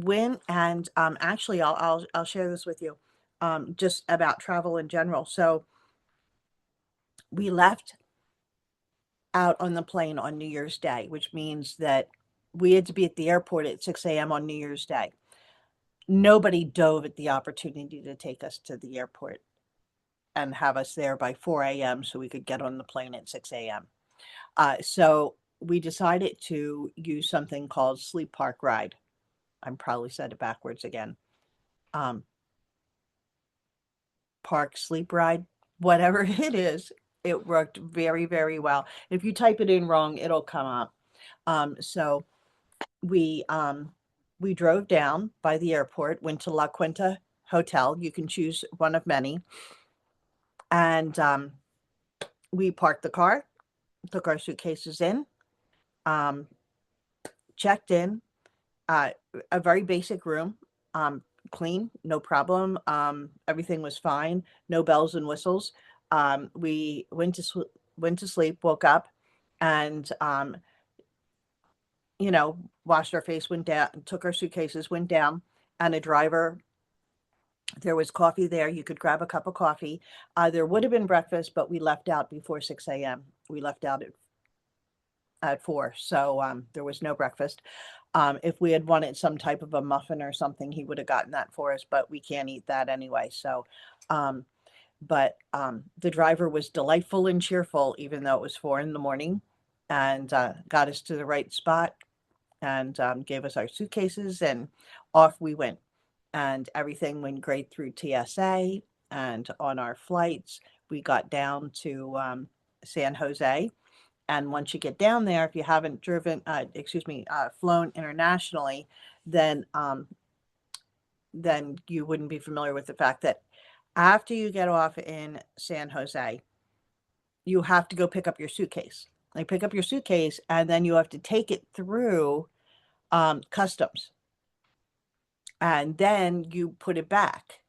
went and, actually, I'll share this with you, just about travel in general. So we left out on the plane on New Year's Day, which means that we had to be at the airport at 6 a.m. on New Year's Day. Nobody dove at the opportunity to take us to the airport and have us there by 4 a.m. so we could get on the plane at 6 a.m. So we decided to use something called Sleep Park Ride. I'm probably said it backwards again. Um, Park Sleep Ride, whatever it is, it worked very, very well. If you type it in wrong, it'll come up. So we we drove down by the airport, went to La Quinta Hotel. You can choose one of many, and we parked the car, took our suitcases in, um, checked in. A very basic room, clean, no problem. Everything was fine, no bells and whistles. We went to sleep, woke up, and washed our face, went down, took our suitcases, went down, and a driver. There was coffee there. You could grab a cup of coffee. There would have been breakfast, but we left out before 6 a.m. We left out at 4, so there was no breakfast. If we had wanted some type of a muffin or something, he would have gotten that for us, but we can't eat that anyway. So, the driver was delightful and cheerful, even though it was 4 in the morning, and got us to the right spot and gave us our suitcases, and off we went. And everything went great through TSA. And on our flights, we got down to San Jose. And once you get down there, if you haven't flown internationally, then you wouldn't be familiar with the fact that after you get off in San Jose, you have to go pick up your suitcase. Like pick up your suitcase, and then you have to take it through customs, and then you put it back,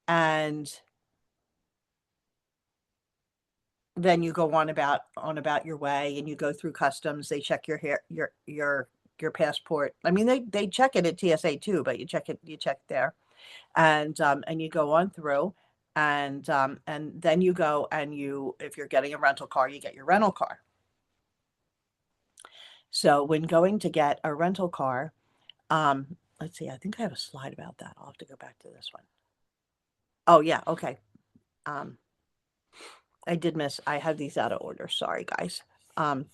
and then you go on about your way, and you go through customs. They check your hair, your passport. I mean, they check it at TSA too, but you check there, and you go on through, and then you go, and if you're getting a rental car, you get your rental car. So when going to get a rental car, let's see, I think I have a slide about that. I'll have to go back to this one. Oh yeah, okay. I have these out of order. Sorry, guys. I'll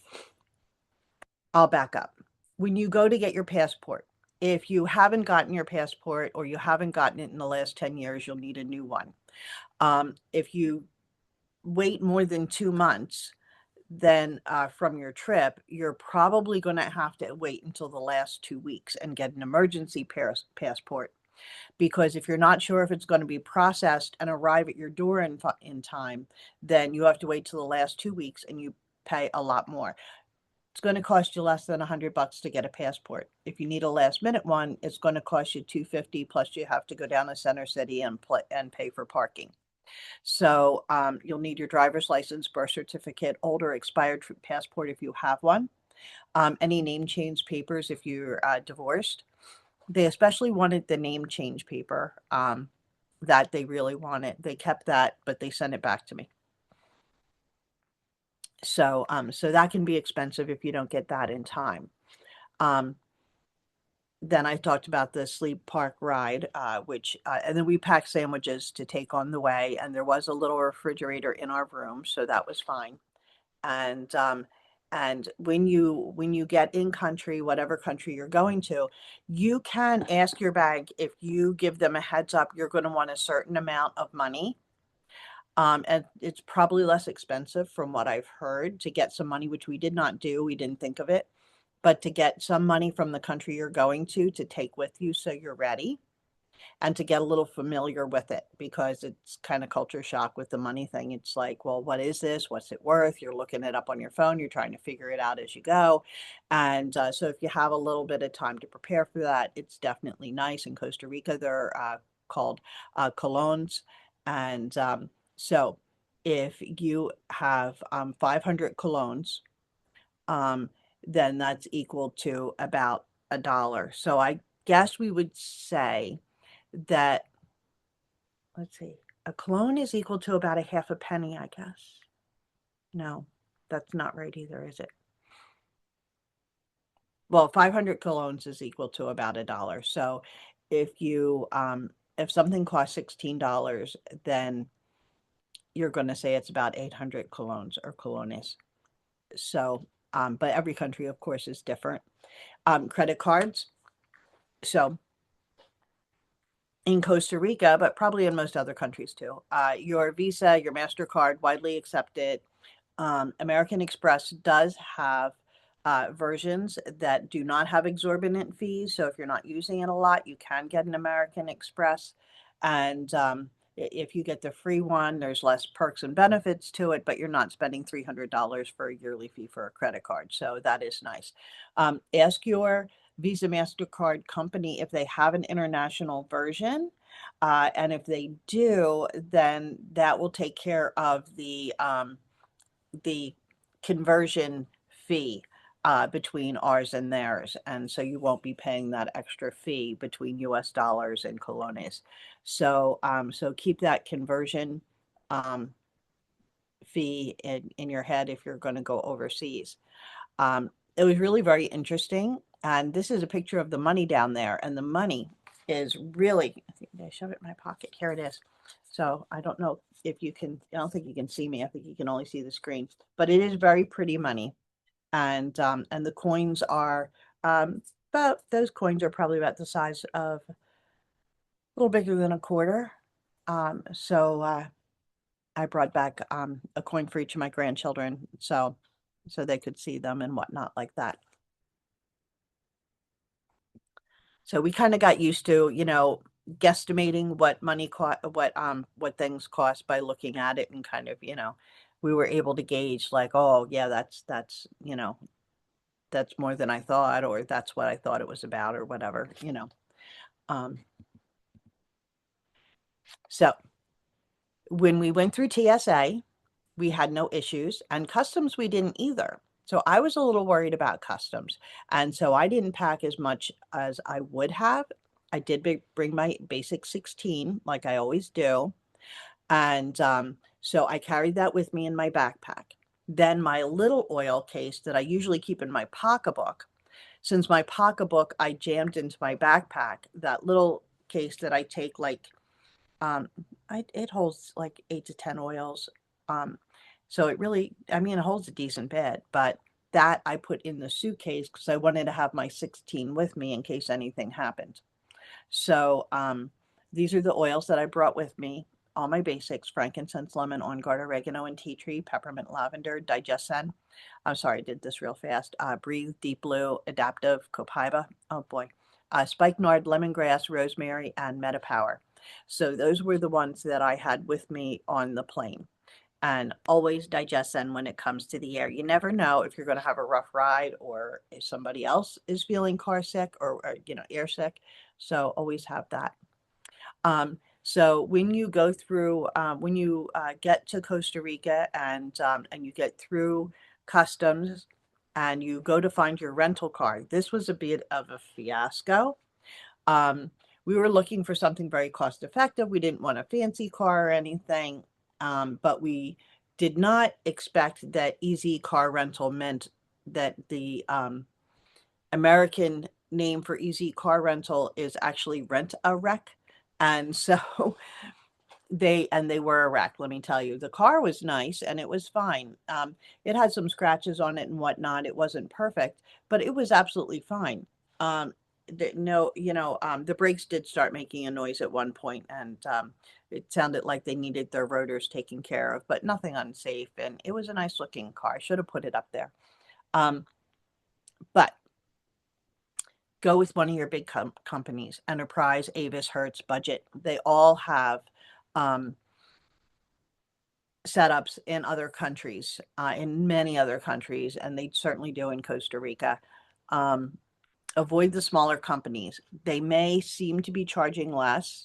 back up. When you go to get your passport, if you haven't gotten your passport or you haven't gotten it in the last 10 years, you'll need a new one. If you wait more than 2 months, then from your trip, you're probably going to have to wait until the last 2 weeks and get an emergency passport. Because if you're not sure if it's going to be processed and arrive at your door in time, then you have to wait till the last 2 weeks, and you pay a lot more. It's going to cost you less than $100 to get a passport. If you need a last minute one, it's going to cost you $250, plus you have to go down to Center City and pay for parking. So you'll need your driver's license, birth certificate, old or expired passport if you have one, any name change papers if you're divorced. They especially wanted the name change paper that they really wanted. They kept that, but they sent it back to me. So that can be expensive if you don't get that in time. Then I talked about the Sleep Park Ride, and then we packed sandwiches to take on the way, and there was a little refrigerator in our room, so that was fine. And when you get in country, whatever country you're going to, you can ask your bank, if you give them a heads up, you're going to want a certain amount of money. And it's probably less expensive from what I've heard to get some money, which we did not do. We didn't think of it, but to get some money from the country you're going to take with you so you're ready, and to get a little familiar with it, because it's kind of culture shock with the money thing. It's like, well, what is this? What's it worth? You're looking it up on your phone. You're trying to figure it out as you go. And so if you have a little bit of time to prepare for that, it's definitely nice. In Costa Rica, they're called colones. And so if you have 500 colones, then that's equal to about $1. So I guess we would say that, let's see, a cologne is equal to about a half a penny, I guess. No, that's not right either, is it? Well, 500 colognes is equal to about $1. So if something costs $16, then you're going to say it's about 800 colognes or colognes. So, but every country, of course, is different. Credit cards. So in Costa Rica, but probably in most other countries too, your Visa, your MasterCard, widely accepted. American Express does have versions that do not have exorbitant fees. So if you're not using it a lot, you can get an American Express. And if you get the free one, there's less perks and benefits to it, but you're not spending $300 for a yearly fee for a credit card. So that is nice. Ask your Visa MasterCard company if they have an international version. And if they do, then that will take care of the conversion fee between ours and theirs. And so you won't be paying that extra fee between US dollars and colones. So, so keep that conversion um, fee in your head if you're going to go overseas. It was really very interesting. And this is a picture of the money down there. And the money is really, I think I shove it in my pocket. Here it is. So I don't know if you can, I don't think you can see me. I think you can only see the screen, but it is very pretty money. And the coins are, about, those coins are probably about the size of a little bigger than a quarter. So I brought back a coin for each of my grandchildren. So they could see them and whatnot like that. So we kind of got used to, guesstimating what money cost, what things cost by looking at it and kind of, we were able to gauge like, oh yeah, that's more than I thought, or that's what I thought it was about, or whatever. Um, so when we went through TSA, we had no issues, and customs we didn't either. So I was a little worried about customs, and so I didn't pack as much as I would have. I did bring my basic 16 like I always do, and so I carried that with me in my backpack. Then my little oil case that I usually keep in my pocketbook, since my pocketbook I jammed into my backpack, that little case that I take like it holds like 8 to 10 oils. Um, so it really, I mean, it holds a decent bit, but that I put in the suitcase because I wanted to have my 16 with me in case anything happened. So these are the oils that I brought with me. All my basics: frankincense, lemon, on guard, oregano, and tea tree, peppermint, lavender, digesten. I'm sorry, I did this real fast. Breathe, deep blue, adaptive, copaiba. Oh boy. Spikenard, lemongrass, rosemary, and metapower. So those were the ones that I had with me on the plane. And always digesten when it comes to the air. You never know if you're going to have a rough ride or if somebody else is feeling car sick or air sick. So always have that. So when you go through, when you get to Costa Rica and you get through customs and you go to find your rental car, this was a bit of a fiasco. Um, we were looking for something very cost effective. We didn't want a fancy car or anything, but we did not expect that easy car rental meant that the American name for easy car rental is actually rent a wreck. And so they were a wreck, let me tell you. The car was nice and it was fine. It had some scratches on it and whatnot. It wasn't perfect, but it was absolutely fine. Um, no, the brakes did start making a noise at one point, and it sounded like they needed their rotors taken care of, but nothing unsafe. And it was a nice looking car. I should have put it up there. But go with one of your big companies: Enterprise, Avis, Hertz, Budget. They all have setups in other countries, in many other countries, and they certainly do in Costa Rica. Avoid the smaller companies. They may seem to be charging less,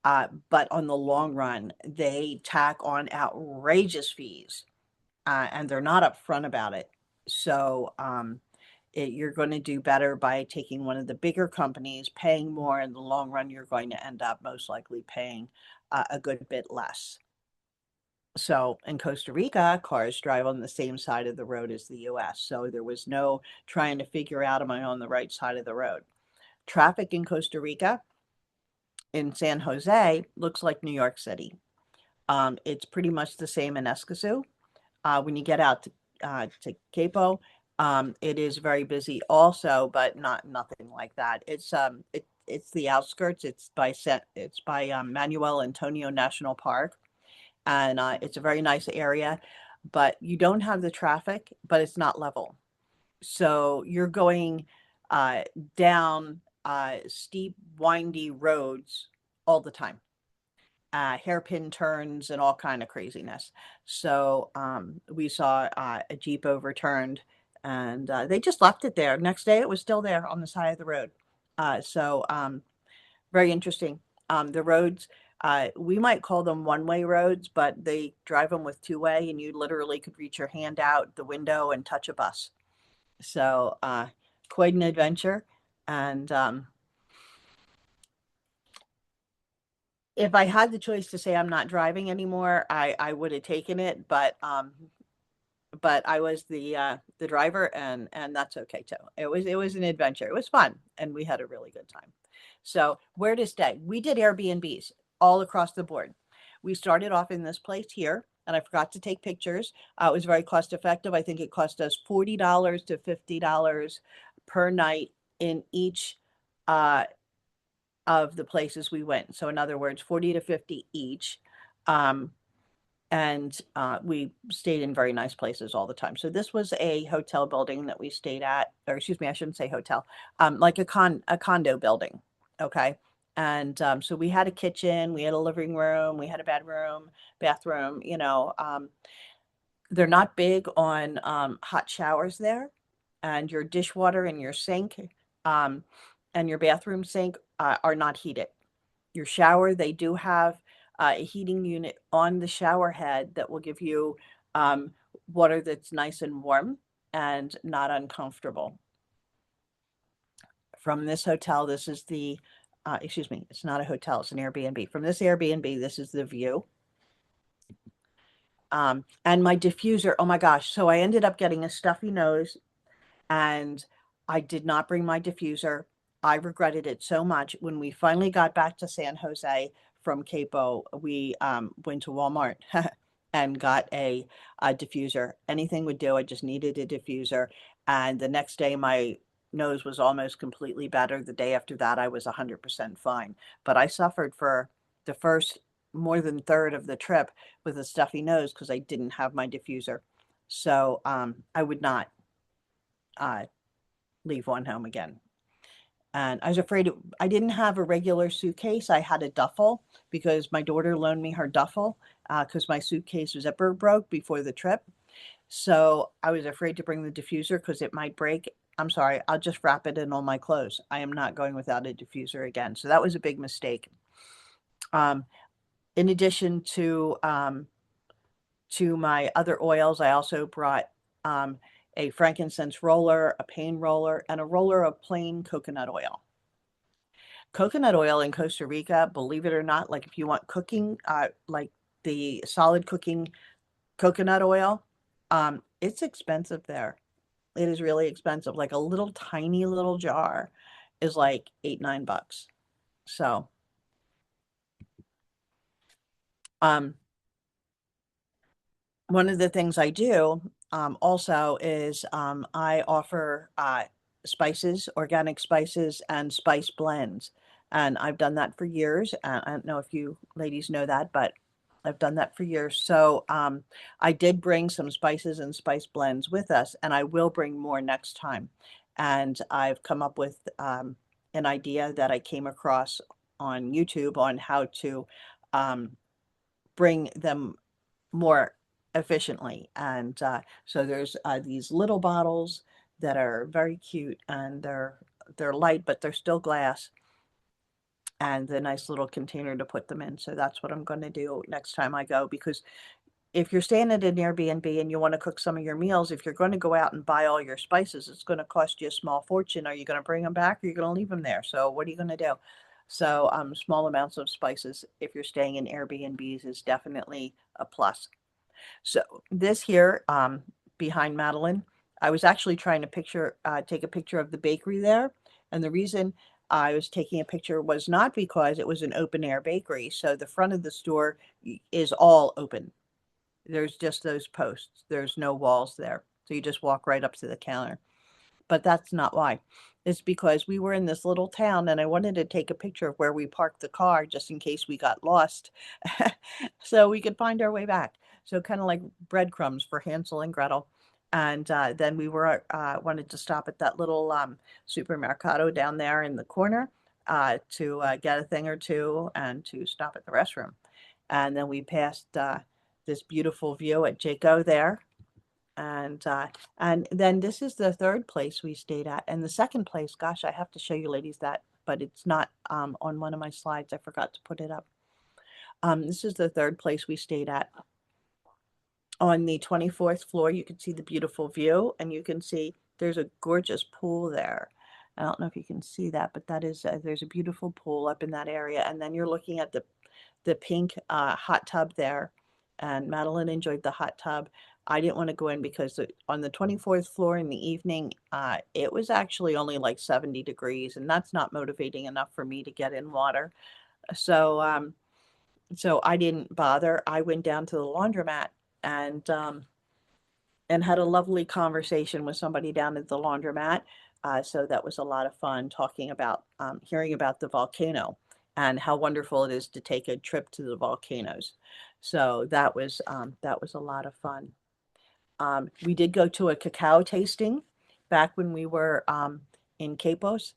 but on the long run, they tack on outrageous fees, and they're not upfront about it. So you're going to do better by taking one of the bigger companies, paying more. In the long run, you're going to end up most likely paying a good bit less. So in Costa Rica, cars drive on the same side of the road as the US. So there was no trying to figure out, am I on the right side of the road? Traffic in Costa Rica, in San Jose, looks like New York City. It's pretty much the same in Escazú. When you get out to Capo, it is very busy also, but nothing like that. It's the outskirts. It's by Manuel Antonio National Park, and it's a very nice area, but you don't have the traffic, but it's not level. So you're going uh, down steep, windy roads all the time, hairpin turns and all kind of craziness. So we saw a Jeep overturned, and they just left it there. Next day, it was still there on the side of the road. So very interesting. The roads, we might call them one-way roads, but they drive them with two-way, and you literally could reach your hand out the window and touch a bus. So quite an adventure. And if I had the choice to say I'm not driving anymore, I would have taken it, but I was the driver, and that's okay too. It was an adventure. It was fun, and we had a really good time. So where to stay? We did Airbnbs all across the board. We started off in this place here, and I forgot to take pictures. It was very cost effective. I think it cost us $40 to $50 per night in each uh, of the places we went. So in other words, 40 to 50 each. Um, and we stayed in very nice places all the time. So this was a hotel building that we stayed at, or excuse me, I shouldn't say hotel, like a condo building. Okay. And so we had a kitchen, we had a living room, we had a bedroom, bathroom. They're not big on hot showers there, and your dishwater and your sink um, and your bathroom sink are not heated. Your shower, they do have a heating unit on the shower head that will give you um, water that's nice and warm and not uncomfortable. From this hotel, this is excuse me, it's not a hotel, it's an Airbnb. From this Airbnb, this is the view. And my diffuser, oh my gosh. So I ended up getting a stuffy nose, and I did not bring my diffuser. I regretted it so much. When we finally got back to San Jose from Capo, we went to Walmart and got a diffuser. Anything would do. I just needed a diffuser. And the next day, my nose was almost completely better. The day after that, I was 100% fine. But I suffered for the first more than third of the trip with a stuffy nose because I didn't have my diffuser. So I would not uh, leave one home again. And I was afraid I didn't have a regular suitcase. I had a duffel because my daughter loaned me her duffel because my suitcase zipper broke before the trip. So I was afraid to bring the diffuser because it might break. I'm sorry, I'll just wrap it in all my clothes. I am not going without a diffuser again. So that was a big mistake. Um, in addition to my other oils, I also brought um, a frankincense roller, a pain roller, and a roller of plain coconut oil. Coconut oil in Costa Rica, believe it or not, like if you want cooking, like the solid cooking coconut oil, it's expensive there. It is really expensive. Like a little tiny little jar is like 8, $9. So, um, one of the things I do also is I offer spices, organic spices, and spice blends. And I've done that for years. I don't know if you ladies know that, but I've done that for years. So I did bring some spices and spice blends with us, and I will bring more next time. And I've come up with an idea that I came across on YouTube on how to um, bring them more efficiently. And so there's these little bottles that are very cute, and they're light, but they're still glass, and the nice little container to put them in. So that's what I'm going to do next time I go, because if you're staying at an Airbnb and you want to cook some of your meals, if you're going to go out and buy all your spices, it's going to cost you a small fortune. Are you going to bring them back or are you going to leave them there? So what are you going to do? So small amounts of spices if you're staying in Airbnbs is definitely a plus. So this here behind Madeline, I was actually trying to take a picture of the bakery there. And the reason I was taking a picture was not because it was an open air bakery. So the front of the store is all open. There's just those posts. There's no walls there. So you just walk right up to the counter. But that's not why. It's because we were in this little town and I wanted to take a picture of where we parked the car just in case we got lost so we could find our way back. So kind of like breadcrumbs for Hansel and Gretel. And then we were wanted to stop at that little supermercado down there in the corner to get a thing or two and to stop at the restroom. And then we passed this beautiful view at Jaco there. And then this is the third place we stayed at. And the second place, gosh, I have to show you ladies that, but it's not on one of my slides. I forgot to put it up. This is the third place we stayed at. On the 24th floor, you can see the beautiful view, and you can see there's a gorgeous pool there. I don't know if you can see that, but that is there's a beautiful pool up in that area. And then you're looking at the pink hot tub there. And Madeline enjoyed the hot tub. I didn't want to go in because on the 24th floor in the evening, it was actually only like 70 degrees, and that's not motivating enough for me to get in water. So, so I didn't bother. I went down to the laundromat and and had a lovely conversation with somebody down at the laundromat. So that was a lot of fun talking about hearing about the volcano and how wonderful it is to take a trip to the volcanoes. So that was a lot of fun. We did go to a cacao tasting back when we were in Capos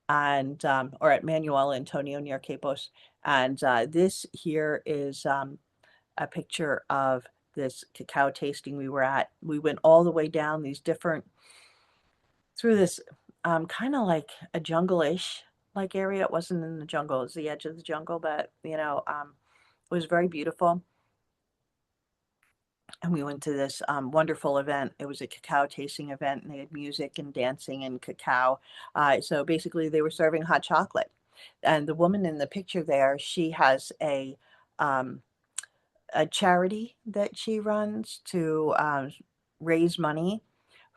and or at Manuel Antonio near Capos. And this here is a picture of this cacao tasting we were at. We went all the way down these different through this kind of like a jungle-ish like area. It wasn't in the jungle, it was the edge of the jungle, but it was very beautiful. And we went to this wonderful event. It was a cacao tasting event, and they had music and dancing and cacao. So basically, they were serving hot chocolate. And the woman in the picture there, she has um, a charity that she runs to raise money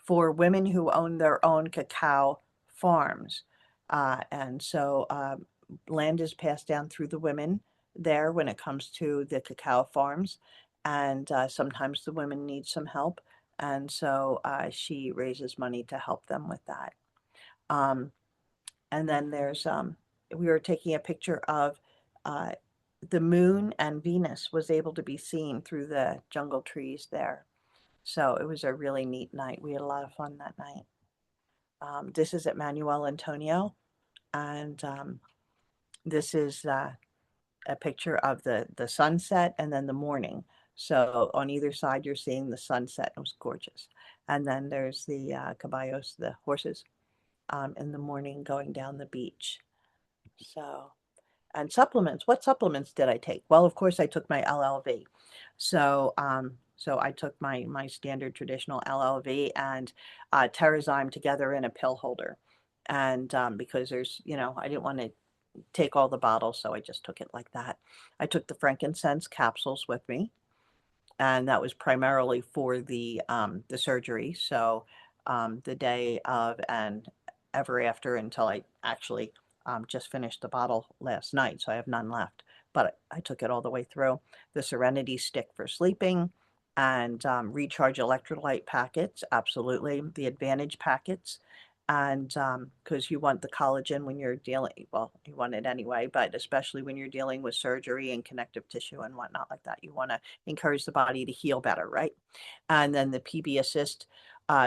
for women who own their own cacao farms. And so land is passed down through the women there when it comes to the cacao farms. And sometimes the women need some help. And so she raises money to help them with that. Um, and then we were taking a picture of uh, the moon and Venus was able to be seen through the jungle trees there. So it was a really neat night. We had a lot of fun that night. This is at Manuel Antonio, and this is a picture of the sunset and then the morning. So on either side, you're seeing the sunset. It was gorgeous. And then there's the caballos, the horses, in the morning going down the beach. So, and supplements. What supplements did I take? Well, of course, I took my LLV. So I took my standard traditional LLV and Terrazyme together in a pill holder. And because I didn't want to take all the bottles, so I just took it like that. I took the frankincense capsules with me, and that was primarily for the surgery. So the day of and ever after until I actually just finished the bottle last night, so I have none left. But I took it all the way through. The Serenity stick for sleeping, and recharge electrolyte packets, absolutely. The Advantage packets, and because you want the collagen when you're dealing, well, you want it anyway, but especially when you're dealing with surgery and connective tissue and whatnot like that, you want to encourage the body to heal better, right? And then the PB Assist,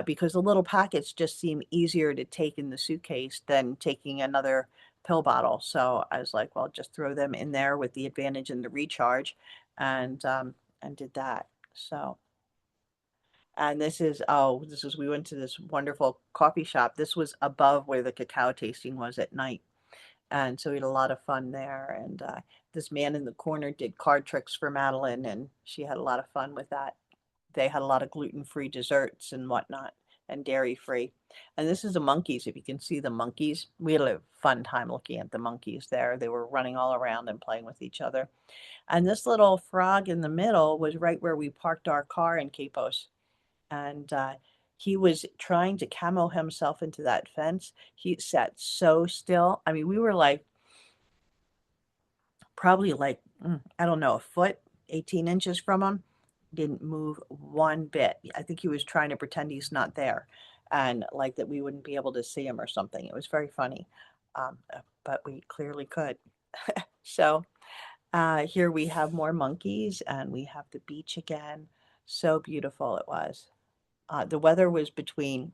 because the little packets just seem easier to take in the suitcase than taking another pill bottle. So I was like, well, just throw them in there with the Advantage and the recharge, and did that. So. And we went to this wonderful coffee shop. This was above where the cacao tasting was at night. And so we had a lot of fun there. And this man in the corner did card tricks for Madeline, and she had a lot of fun with that. They had a lot of gluten-free desserts and whatnot, and dairy-free. And this is the monkeys. If you can see the monkeys, we had a fun time looking at the monkeys there. They were running all around and playing with each other. And this little frog in the middle was right where we parked our car in Capos. And he was trying to camo himself into that fence. He sat so still. I mean, we were like probably like, I don't know, a foot, 18 inches from him. Didn't move one bit. I think he was trying to pretend he's not there and like that we wouldn't be able to see him or something. It was very funny. But we clearly could. So here we have more monkeys and we have the beach again. So beautiful it was. The weather was between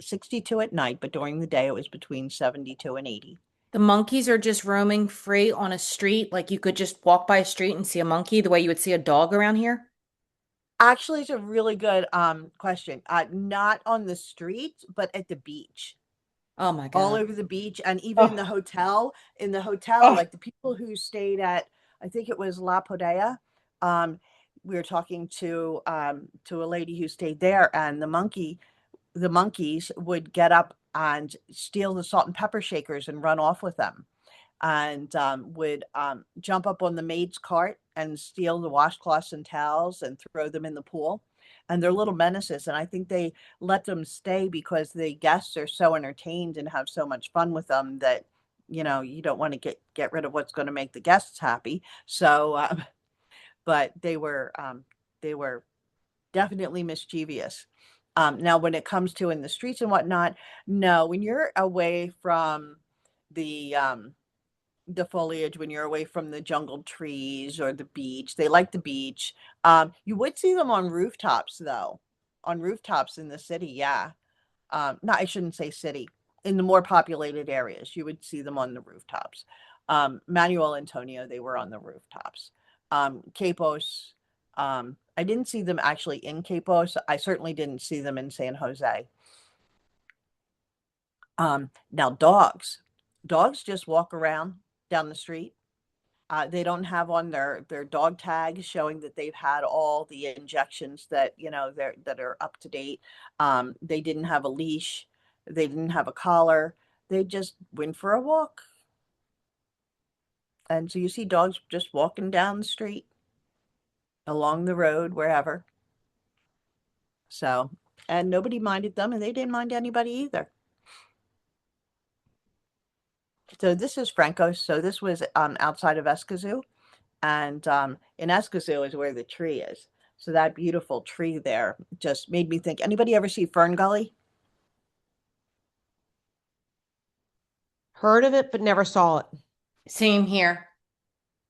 62 at night, but during the day it was between 72 and 80. The monkeys are just roaming free on a street. Like you could just walk by a street and see a monkey the way you would see a dog around here. Actually, it's a really good question. Not on the street, but at the beach. Oh my All God. over the beach and even Oh, in the hotel, oh. like the people who stayed at, I think it was La Podea. We were talking to a lady who stayed there, and the monkeys would get up and steal the salt and pepper shakers and run off with them, and would jump up on the maid's cart and steal the washcloths and towels and throw them in the pool. And they're little menaces. And I think they let them stay because the guests are so entertained and have so much fun with them that, you don't want to get rid of what's going to make the guests happy. So, but they were definitely mischievous. Now, when it comes to in the streets and whatnot, no, when you're away from the the foliage, when you're away from the jungle trees or the beach. They like the beach. You would see them on rooftops, though. On rooftops in the city, yeah. No, I shouldn't say city. In the more populated areas, you would see them on the rooftops. Manuel Antonio, they were on the rooftops. Capos, I didn't see them actually in Capos. I certainly didn't see them in San Jose. Now dogs just walk around down the street. They don't have on their dog tags showing that they've had all the injections that that are up to date. They didn't have a leash. They didn't have a collar. They just went for a walk. And so you see dogs just walking down the street, along the road, wherever. So, and nobody minded them, and they didn't mind anybody either. So this is Franco. So this was outside of Escazú. And in Escazú is where the tree is. So that beautiful tree there just made me think. Anybody ever see Fern Gully? Heard of it, but never saw it. Same here.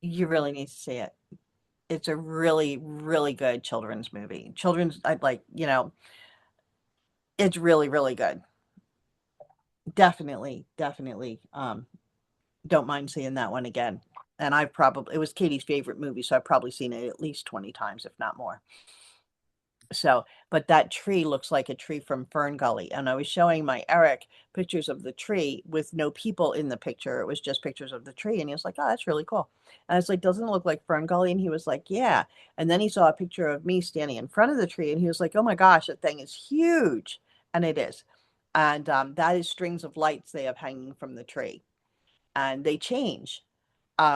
You really need to see it. It's a really, really good children's movie. I'd like, it's really, really good. Definitely, definitely. Don't mind seeing that one again. And it was Katie's favorite movie, so I've probably seen it at least 20 times, if not more. So, but that tree looks like a tree from Fern Gully. And I was showing my Eric pictures of the tree with no people in the picture. It was just pictures of the tree. And he was like, oh, that's really cool. And I was like, doesn't it look like Fern Gully? And he was like, yeah. And then he saw a picture of me standing in front of the tree and he was like, oh my gosh, that thing is huge. And it is. And that is strings of lights they have hanging from the tree. And they change.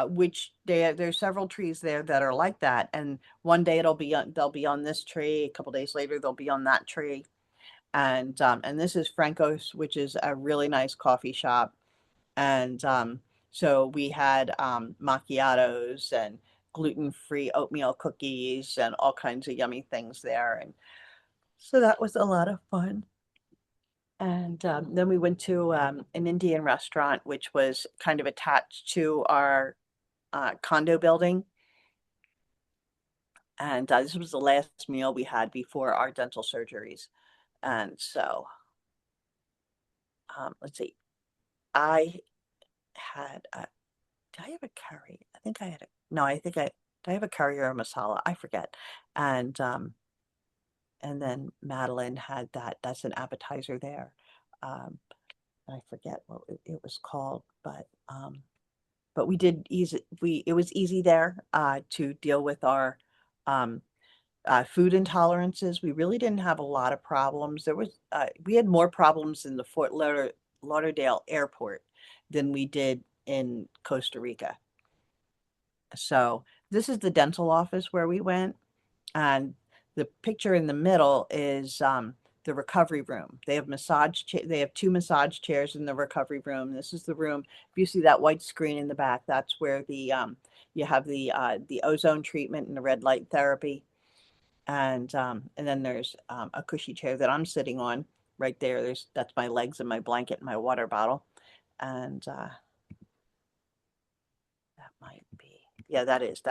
Which there's several trees there that are like that, and one day they'll be on this tree. A couple days later, they'll be on that tree, and this is Franco's, which is a really nice coffee shop, and so we had macchiatos and gluten-free oatmeal cookies and all kinds of yummy things there, and so that was a lot of fun. And then we went to an Indian restaurant, which was kind of attached to our condo building. And this was the last meal we had before our dental surgeries. And so, let's see, I did I have a curry? I think I had a, no, did I have a curry or a masala? I forget. And, and then Madeline had that's an appetizer there. Um, I forget what it was called, but we did easy, it was easy there, to deal with our, um, food intolerances. We really didn't have a lot of problems. We had more problems in the Lauderdale airport than we did in Costa Rica. So this is the dental office where we went, and the picture in the middle is, the recovery room. They have two massage chairs in the recovery room. This is the room. If you see that white screen in the back, that's where you have the ozone treatment and the red light therapy. And then there's, a cushy chair that I'm sitting on right there. That's my legs and my blanket and my water bottle. And that might be, yeah, that is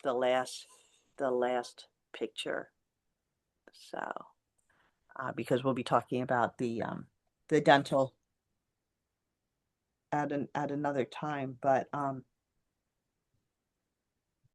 the last picture. So, because we'll be talking about the dental at another time, but